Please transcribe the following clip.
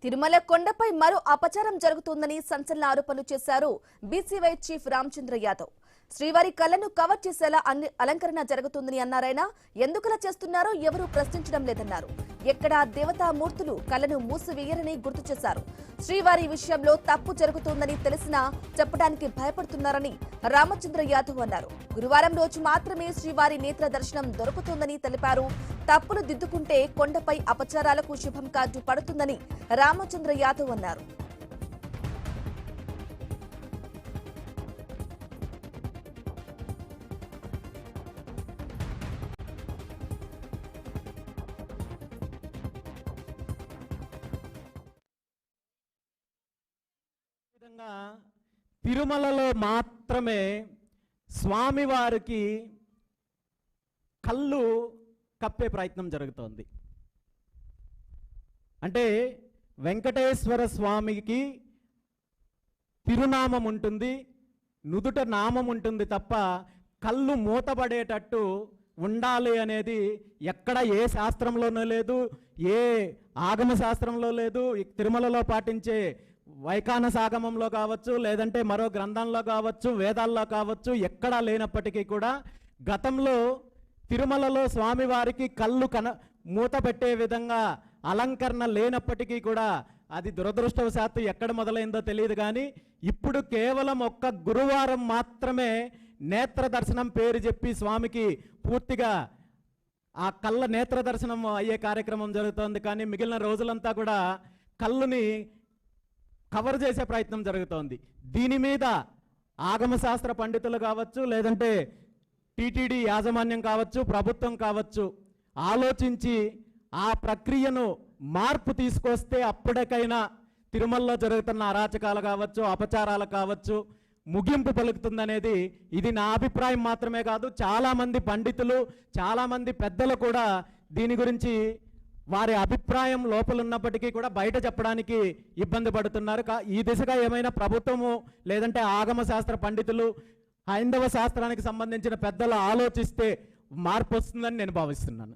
తిరుమల కొండపై మరో అపచారం జరుగుతుందని సంచలన ఆరోపణలు చేశారు బీసీవై చీఫ్ రామచంద్ర యాదవ్. శ్రీవారి కళ్లను కవర్ చేసేలా అలంకరణ జరుగుతుందని అన్నారాయన. ఎందుకలా చేస్తున్నారో ఎవరూ ప్రశ్నించడం లేదన్నారు. ఎక్కడా దేవతామూర్తులు కళ్లను మూసివేయరని గుర్తు చేశారు. శ్రీవారి విషయంలో తప్పు జరుగుతుందని తెలిసినా చెప్పడానికి భయపడుతున్నారని రామచంద్ర యాదవ్ అన్నారు. గురువారం రోజు మాత్రమే శ్రీవారి నేత్ర దర్శనం దొరుకుతుందని తెలిపారు. తప్పులు దిద్దుకుంటే కొండపై అపచారాలకు శుభం కాజు పడుతుందని రామచంద్ర యాదవ్ అన్నారు. తిరుమలలో మాత్రమే స్వామివారికి కళ్ళు కప్పే ప్రయత్నం జరుగుతోంది. అంటే వెంకటేశ్వర స్వామికి తిరునామం ఉంటుంది, నుదుట నామం ఉంటుంది తప్ప కళ్ళు మూతబడేటట్టు ఉండాలి అనేది ఎక్కడ ఏ శాస్త్రంలోనూ లేదు, ఏ ఆగమ శాస్త్రంలో లేదు. తిరుమలలో పాటించే వైఖానసాగమంలో కావచ్చు, లేదంటే మరో గ్రంథంలో కావచ్చు, వేదాల్లో కావచ్చు, ఎక్కడా లేనప్పటికీ కూడా గతంలో తిరుమలలో స్వామివారికి కళ్ళు మూత పెట్టే విధంగా అలంకరణ లేనప్పటికీ కూడా అది దురదృష్టవశాత్తు ఎక్కడ మొదలైందో తెలియదు. కానీ ఇప్పుడు కేవలం ఒక్క గురువారం మాత్రమే నేత్ర దర్శనం పేరు చెప్పి స్వామికి పూర్తిగా ఆ కళ్ళ నేత్ర దర్శనం అయ్యే కార్యక్రమం జరుగుతోంది. కానీ మిగిలిన రోజులంతా కూడా కళ్ళుని కవర్ చేసే ప్రయత్నం జరుగుతోంది. దీని మీద ఆగమశాస్త్ర పండితులు కావచ్చు, లేదంటే టీటీడీ యాజమాన్యం కావచ్చు, ప్రభుత్వం కావచ్చు, ఆలోచించి ఆ ప్రక్రియను మార్పు తీసుకొస్తే అప్పటికైనా తిరుమలలో జరుగుతున్న అరాచకాలు కావచ్చు, అపచారాలు కావచ్చు ముగింపు పలుకుతుందనేది ఇది నా అభిప్రాయం మాత్రమే కాదు. చాలామంది పండితులు, చాలామంది పెద్దలు కూడా దీని గురించి వారి అభిప్రాయం లోపల ఉన్నప్పటికీ కూడా బయట చెప్పడానికి ఇబ్బంది పడుతున్నారు. ఈ దిశగా ఏమైనా ప్రభుత్వము లేదంటే ఆగమ శాస్త్ర పండితులు, హైందవ శాస్త్రానికి సంబంధించిన పెద్దలు ఆలోచిస్తే మార్పు వస్తుందని నేను భావిస్తున్నాను.